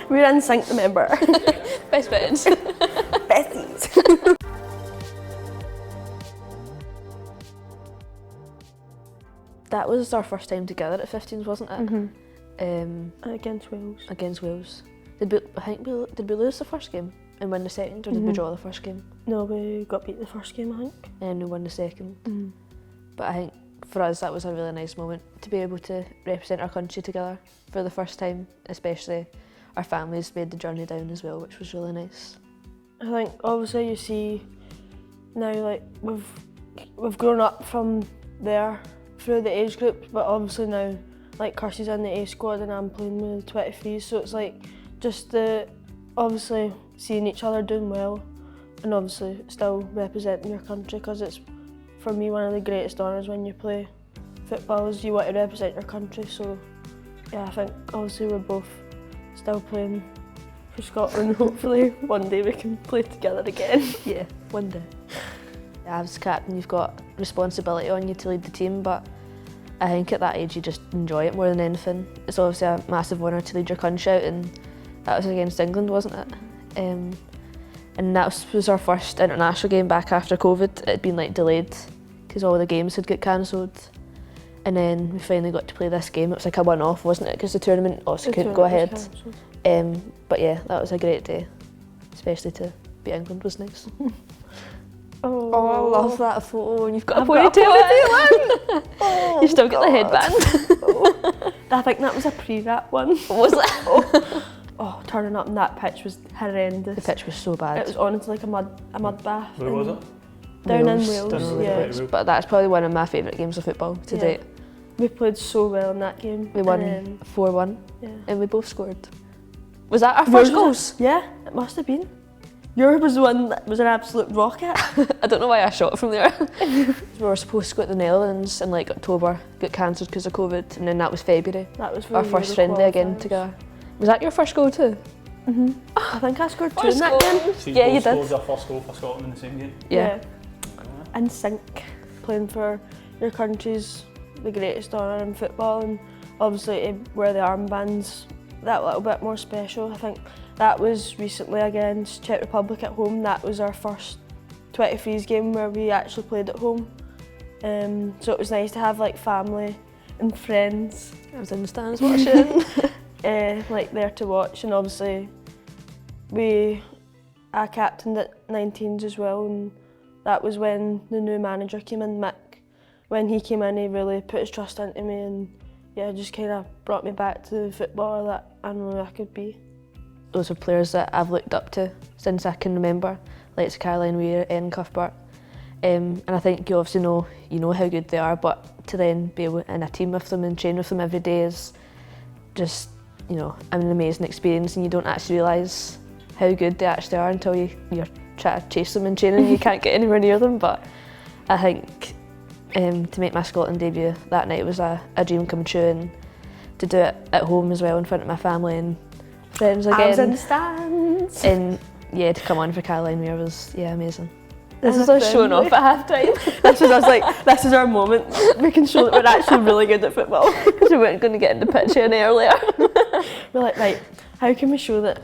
We're in sync, remember. Best friends. Besties. That was our first time together at 15s, wasn't it? Against Wales. Against Wales. Did we lose the first game and win the second, or did we draw the first game? No, we got beat the first game, I think. And we won the second. But I think for us that was a really nice moment to be able to represent our country together for the first time, especially our families made the journey down as well, which was really nice. I think obviously you see now, like, we've grown up from there through the age groups, but obviously now, like, Kirsty's in the A squad and I'm playing with the 23s, so it's like just the obviously seeing each other doing well and obviously still representing your country, because it's, for me, one of the greatest honours when you play football is you want to represent your country. So yeah, I think obviously we're both still playing for Scotland. Hopefully one day we can play together again. Yeah, one day. As captain, you've got responsibility on you to lead the team, but I think at that age you just enjoy it more than anything. It's obviously a massive honour to lead your country out, and that was against England, wasn't it? And that was our first international game back after COVID. It had been like delayed because all the games had got cancelled. And then we finally got to play this game. It was like a one-off, wasn't it? Because the tournament also couldn't go ahead. But yeah, that was a great day, especially to beat England was nice. Oh, I love that photo, and you've got a ponytail. Oh, you still got the headband. I think that was a pre-wrap one. Was it? Oh, turning up in that pitch was horrendous. The pitch was so bad. It was honestly like a mud bath. Where was it? Down in Down Wales, in yeah. But that's probably one of my favourite games of football to date. We played so well in that game. We won 4-1, and we both scored. Was that our Yours first goals? Yeah, it must have been. Yours was the one that was an absolute rocket. I don't know why I shot from there. We were supposed to go to the Netherlands in like October, got cancelled because of COVID, and then that was February. That was our first friendly again together. Was that your first goal too? I think I scored 2 in that game. See, yeah, you scored did. your first goal for Scotland in the same game. Yeah. In sync, playing for your country's the greatest honour in football, and obviously to wear the armbands that little bit more special. I think that was recently against Czech Republic at home. That was our first 23s game where we actually played at home. So it was nice to have like family and friends. I was in the stands watching. Like there to watch, and obviously I captained at 19s as well, and that was when the new manager came in, Mick. When he came in, he really put his trust into me, and yeah, just kind of brought me back to the footballer that I knew I could be. Those are players that I've looked up to since I can remember, like Caroline Weir and Cuthbert. And I think you obviously know how good they are, but to then be able in a team with them and train with them every day is just, you know, an amazing experience, and you don't actually realise how good they actually are until you're trying to chase them in training and you can't get anywhere near them. But I think to make my Scotland debut that night was a dream come true, and to do it at home as well in front of my family and friends again. I was in the stands. And yeah, to come on for Caroline Weir was amazing. This is us showing off at half time. This was us like, this is our moment. We can show that we're actually really good at football. Because we weren't going to get in the pitch any earlier. We're like, right, how can we show that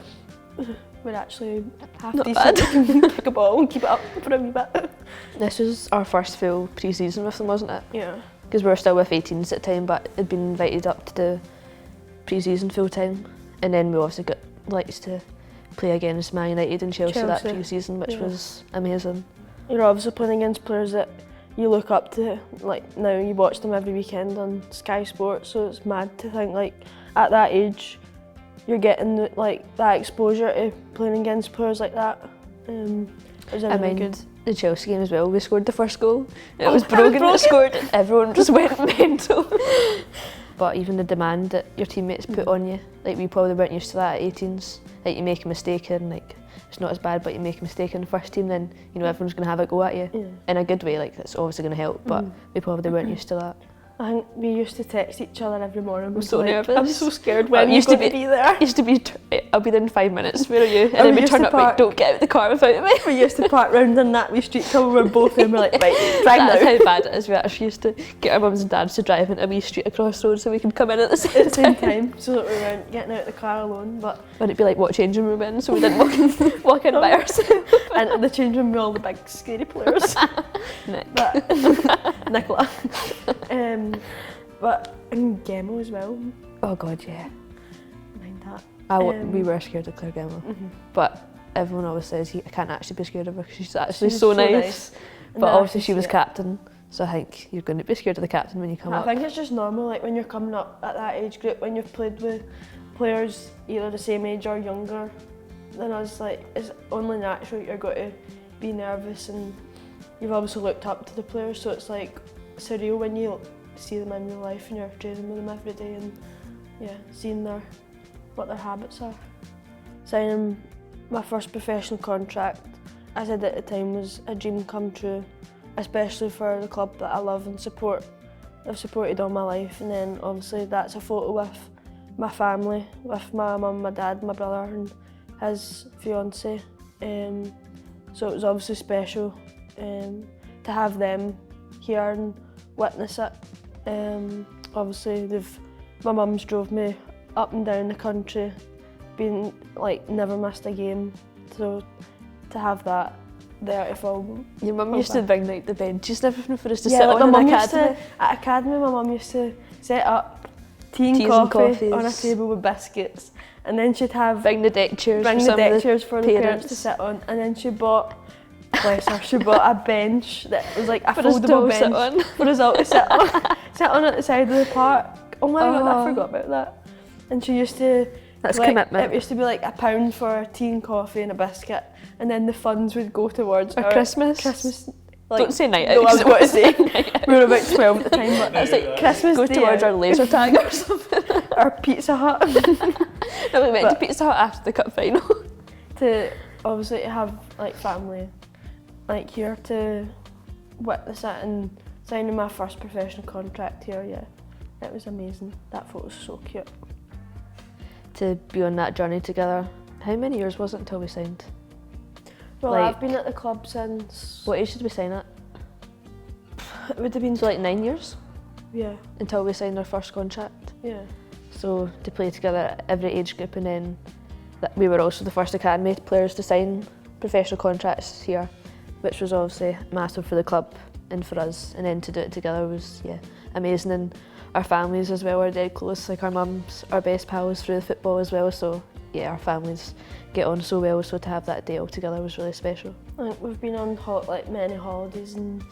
we're actually half Not decent? bad. We can kick a ball and keep it up for a wee bit. This was our first full pre-season with them, wasn't it? Yeah. Because we were still with 18s at the time, but had been invited up to do pre-season full time. And then we also got likes to play against Man United and Chelsea that pre-season, which was amazing. You're obviously playing against players that you look up to. Like now you watch them every weekend on Sky Sports, so it's mad to think like at that age you're getting like that exposure to playing against players like that. It was really good. The Chelsea game as well, we scored the first goal. It was Brogan that scored it. Everyone just went mental. But even the demand that your teammates put on you, like we probably weren't used to that at 18s. Like you make a mistake and like it's not as bad, but you make a mistake in the first team, then you know everyone's going to have a go at you in a good way. Like that's obviously going to help, but we probably weren't used to that. I think we used to text each other every morning. I'm so nervous. I'm so scared when you're going to be there. Used to be, I'll be there in 5 minutes, where are you? And then we turn up, like, don't get out of the car without me. We used to park round in that wee street till we were both in, we're like, right, drive now. That's how bad it is. We actually used to get our mums and dads to drive into a wee street across the road so we could come in at the same time. So that we weren't getting out of the car alone. But would it be like what changing room in, so we didn't walk in by ourselves? And in the changing room with all the big scary players. Nicola. But in Gemo as well. Oh God, yeah. Mind that. We were scared of Claire Gemo, but everyone always says I can't actually be scared of her because she's actually so nice. But obviously she was captain, so I think you're going to be scared of the captain when you come up. I think it's just normal, like when you're coming up at that age group, when you've played with players either the same age or younger than us, like it's only natural you're going to be nervous, and you've obviously looked up to the players, so it's like surreal when you see them in real life and you're training with them every day and seeing what their habits are. Signing my first professional contract, I said at the time, was a dream come true, especially for the club that I love and support. I've supported all my life, and then obviously that's a photo with my family, with my mum, my dad, my brother and his fiancée. So it was obviously special to have them here and witness it. Obviously my mum's drove me up and down the country, been like never missed a game, so to have that there to film. Your mum used to bring out the benches and everything for us to sit on in academy. At academy my mum used to set up tea and coffee on a table with biscuits, and then she'd have bring the deck chairs for the parents to sit on, and then she bought, bless her, she bought a bench that was like a foldable bench for us all to sit on at the side of the park. Oh my God, I forgot about that. And she used to, that's commitment. It used to be like £1 for tea and coffee and a biscuit, and then the funds would go towards our Christmas. Like, don't say night out. No, I was going to say we were about 12 at the time, but that's like Christmas go towards our laser tag or something. Our Pizza Hut. No, we went to Pizza Hut after the cup final. To obviously have like family like here to witness it and signing my first professional contract here, it was amazing. That photo's so cute. To be on that journey together, how many years was it until we signed? Well, I've been at the club since... What age did we sign at? It would have been... So like 9 years? Yeah. Until we signed our first contract? Yeah. So to play together at every age group, and then we were also the first academy players to sign professional contracts here, which was obviously massive for the club and for us, and then to do it together was amazing. And our families as well are dead close, like our mums are best pals through the football as well, so our families get on so well, so to have that day all together was really special. I think we've been on many holidays and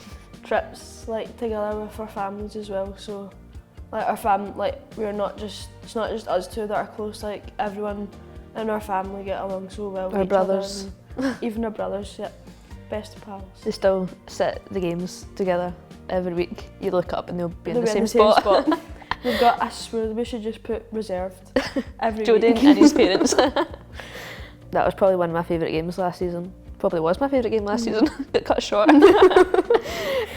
trips together with our families as well, so we're not just, it's not just us two that are close, like everyone in our family get along so well with our each brothers. Other, even our brothers, best of pals. They still sit the games together every week. You look up and they'll be in the same spot. We've got, I swear we should just put reserved every Jodi week. and his parents. That was probably one of my favourite games last season. Probably was my favourite game last season. Got cut short.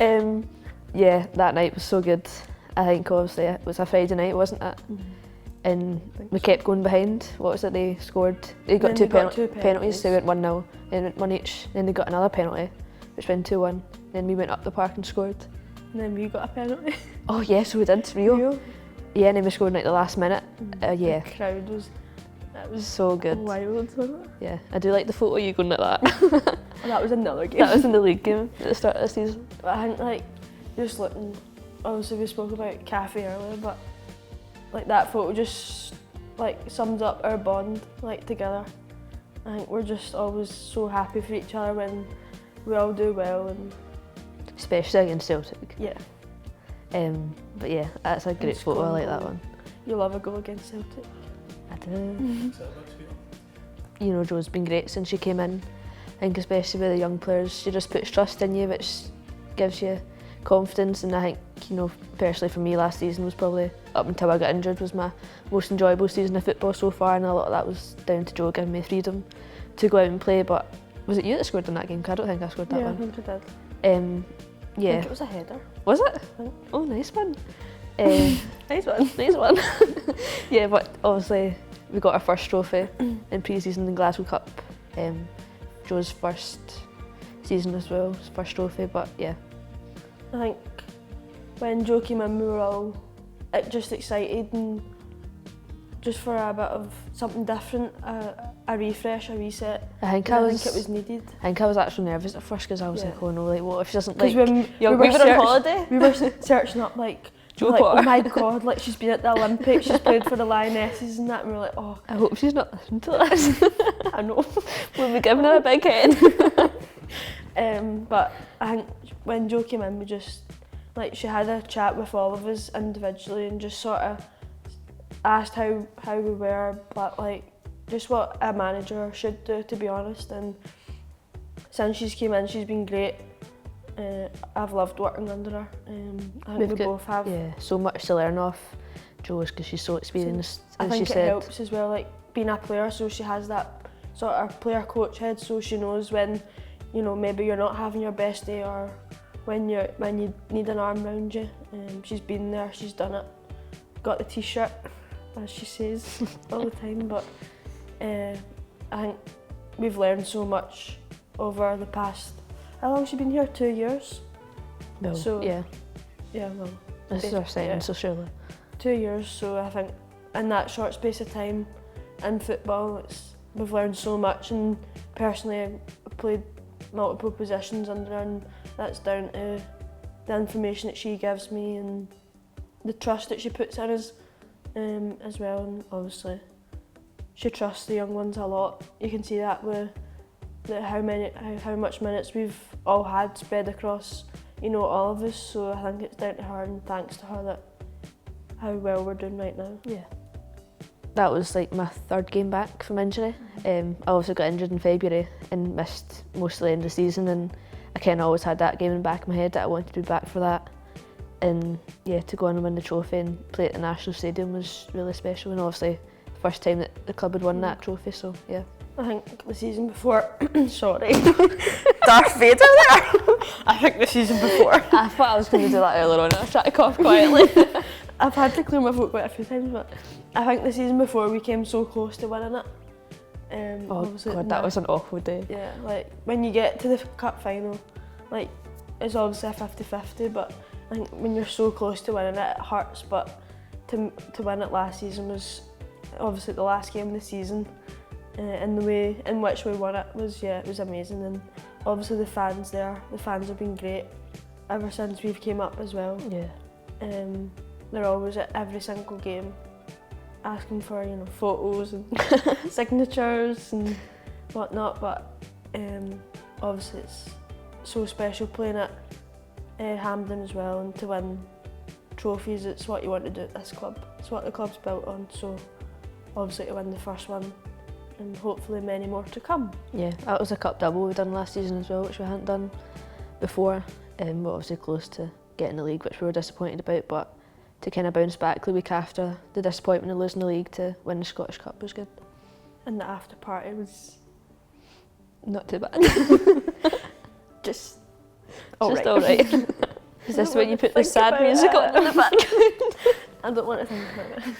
That night was so good. I think obviously it was a Friday night, wasn't it? And we kept going behind. What was it? They scored. They got two penalties. So they went 1-0. Then went one each. Then they got another penalty, which went 2-1. Then we went up the park and scored. And then we got a penalty. Oh yes, we did. Rio. Yeah, and then we scored the last minute. The crowd was so good. Wild, wasn't it? Yeah, I do like the photo you going like that. That was another game. That was in the league game at the start of the season. But I think just looking, obviously we spoke about Cafe earlier, but that photo just sums up our bond together. I think we're just always so happy for each other when we all do well, and especially against Celtic. Yeah. But yeah, that's a great photo. I like that one. You love a goal against Celtic. I do. You know, Jo's been great since she came in. I think especially with the young players, she just puts trust in you, which gives you confidence. And I think, personally for me, last season was probably, up until I got injured, was my most enjoyable season of football so far, and a lot of that was down to Jo giving me freedom to go out and play. But was it you that scored in that game? 'Cause I don't think I scored that one. Yeah, I think I did. Yeah. I think it was a header. Was it? Oh, nice one. Nice one. Nice one. Yeah, but obviously we got our first trophy in pre-season in Glasgow Cup. Jo's first season as well, his first trophy, but yeah. I think when Jo came in we were all just excited and just for a bit of something different, a refresh, a reset. I think it was needed. I think I was actually nervous at first because I was like, oh no, like what if she doesn't like... When we were on holiday, we were searching up like, Jo like, Potter. Oh my god, like she's been at the Olympics, she's played for the Lionesses and that, and we were like, oh. I hope she's not listening to this. I know. We'll be giving her a big head. But I think when Jo came in, we just, like, she had a chat with all of us individually and just sort of asked how we were, but like just what a manager should do, to be honest. And since she's came in, she's been great. I've loved working under her. I think we both have. Yeah, so much to learn off Jo's because she's so experienced. I think it helps as well, like being a player, so she has that sort of player coach head, so she knows when, you know, maybe you're not having your best day or when you need an arm around you. She's been there, she's done it. Got the t-shirt, as she says all the time, but I think we've learned so much over the past, how long has she been here? 2 years? Well, so, yeah. Yeah, well. This is our second, so surely. 2 years, so I think in that short space of time in football, we've learned so much, and personally I've played multiple positions under her, and that's down to the information that she gives me and the trust that she puts in us as well. And obviously she trusts the young ones a lot. You can see that with how much minutes we've all had spread across, you know, all of us. So I think it's down to her and thanks to her that how well we're doing right now. Yeah. That was like my third game back from injury. I also got injured in February and missed most of the end of the season, and I kind of always had that game in the back of my head that I wanted to be back for that. And yeah, to go on and win the trophy and play at the National Stadium was really special, and obviously the first time that the club had won that trophy, so yeah. I think the season before, sorry, Darth Vader there. I think the season before. I thought I was going to do that earlier on, I was trying to cough quietly. I've had to clear my throat quite a few times, but I think the season before we came so close to winning it. Oh god, that was an awful day. Yeah, like when you get to the cup final, like it's obviously a 50-50, but I think when you're so close to winning it, it hurts. But to win it last season was obviously the last game of the season, and the way in which we won it was, yeah, it was amazing. And obviously the fans have been great ever since we've came up as well. Yeah. They're always at every single game asking for, you know, photos and signatures and whatnot, but obviously it's so special playing at Hampden as well, and to win trophies, it's what you want to do at this club. It's what the club's built on, so obviously to win the first one and hopefully many more to come. Yeah, that was a cup double we done last season as well, which we hadn't done before. We're obviously close to getting the league, which we were disappointed about, but to kind of bounce back the week after the disappointment of losing the league to win the Scottish Cup was good. And the after party was not too bad. just alright. Is this when you put the sad music on in the background? I don't want to think about it.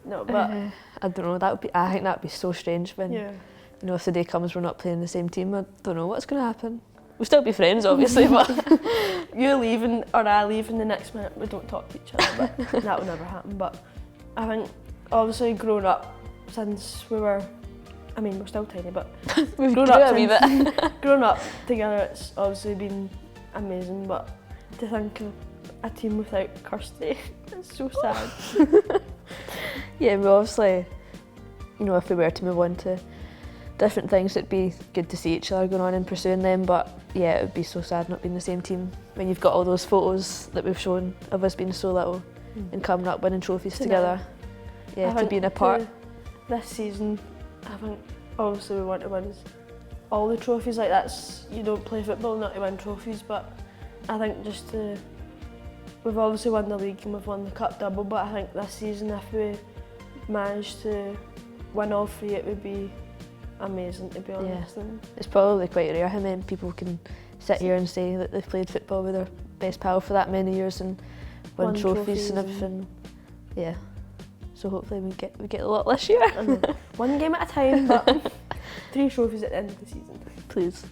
No, but I don't know. I think that would be so strange when, you know, if the day comes we're not playing the same team. I don't know what's going to happen. We'll still be friends, obviously, but you leaving or I leaving the next minute, we don't talk to each other, but that will never happen. But I think obviously growing up since we were, I mean we're still tiny, but we've grown up a wee bit. Grown up together, it's obviously been amazing, but to think of a team without Kirsty, it's so sad. Yeah, we obviously, you know, if we were to move on to different things, it'd be good to see each other going on and pursuing them, but yeah, it would be so sad not being the same team when you've got all those photos that we've shown of us being so little and coming up winning trophies together. Yeah, to being apart. This season, I think obviously we want to win all the trophies. Like, that's, you don't play football not to win trophies, but I think we've obviously won the league and we've won the cup double, but I think this season if we managed to win all three, it would be amazing, to be honest. Yeah. It's probably quite rare how many people can sit here and say that they've played football with their best pal for that many years and win trophies and everything. Yeah. So hopefully we get a lot this year. One game at a time, but 3 trophies at the end of the season. Please.